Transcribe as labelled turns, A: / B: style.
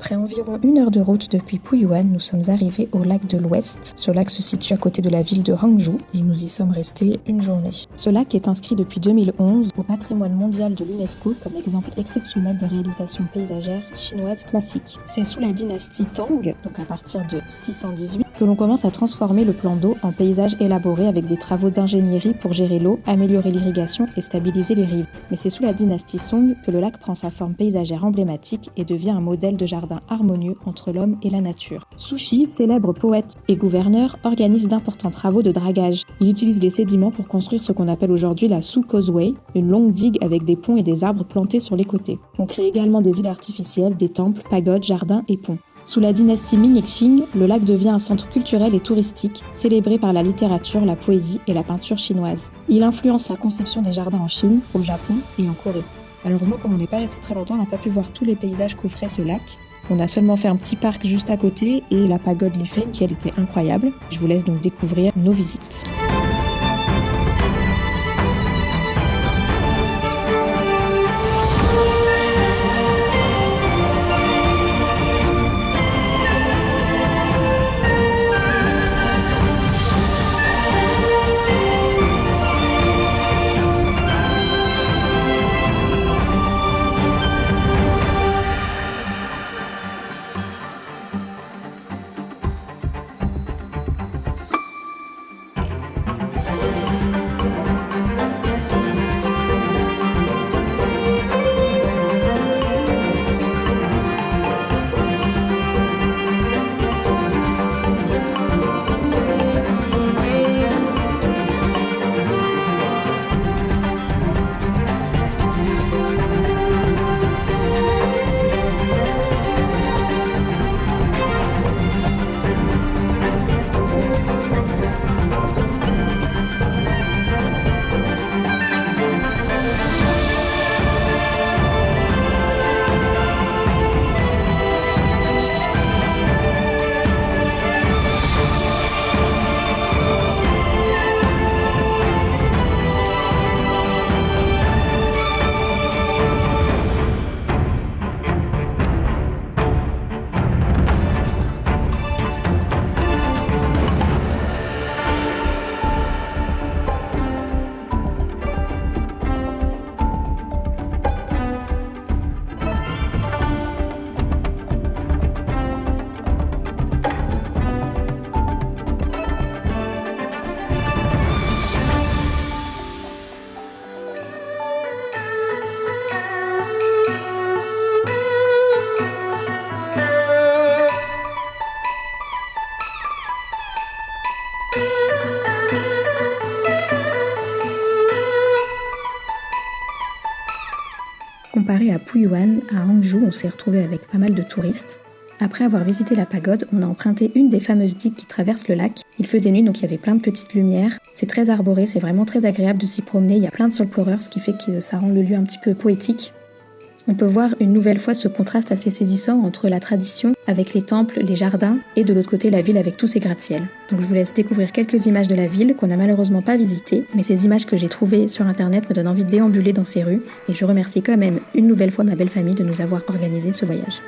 A: Après environ 1 heure de route depuis Puyuan, nous sommes arrivés au lac de l'Ouest. Ce lac se situe à côté de la ville de Hangzhou et nous y sommes restés une journée. Ce lac est inscrit depuis 2011 au patrimoine mondial de l'UNESCO comme exemple exceptionnel de réalisation paysagère chinoise classique. C'est sous la dynastie Tang, donc à partir de 618, que l'on commence à transformer le plan d'eau en paysage élaboré avec des travaux d'ingénierie pour gérer l'eau, améliorer l'irrigation et stabiliser les rives. Mais c'est sous la dynastie Song que le lac prend sa forme paysagère emblématique et devient un modèle de jardin harmonieux entre l'homme et la nature. Sushi, célèbre poète et gouverneur, organise d'importants travaux de dragage. Il utilise les sédiments pour construire ce qu'on appelle aujourd'hui la Su Causeway, une longue digue avec des ponts et des arbres plantés sur les côtés. On crée également des îles artificielles, des temples, pagodes, jardins et ponts. Sous la dynastie Ming et Qing, le lac devient un centre culturel et touristique, célébré par la littérature, la poésie et la peinture chinoise. Il influence la conception des jardins en Chine, au Japon et en Corée. Malheureusement, comme on n'est pas resté très longtemps, on n'a pas pu voir tous les paysages qu'offrait ce lac. On a seulement fait un petit parc juste à côté et la pagode Lifen qui elle était incroyable. Je vous laisse donc découvrir nos visites. Comparé à Puyuan, à Hangzhou, on s'est retrouvé avec pas mal de touristes. Après avoir visité la pagode, on a emprunté une des fameuses digues qui traversent le lac. Il faisait nuit, donc il y avait plein de petites lumières. C'est très arboré, c'est vraiment très agréable de s'y promener. Il y a plein de sulfureurs, ce qui fait que ça rend le lieu un petit peu poétique. On peut voir une nouvelle fois ce contraste assez saisissant entre la tradition avec les temples, les jardins et de l'autre côté la ville avec tous ses gratte-ciels. Donc je vous laisse découvrir quelques images de la ville qu'on n'a malheureusement pas visitées, mais ces images que j'ai trouvées sur internet me donnent envie de déambuler dans ces rues et je remercie quand même une nouvelle fois ma belle famille de nous avoir organisé ce voyage.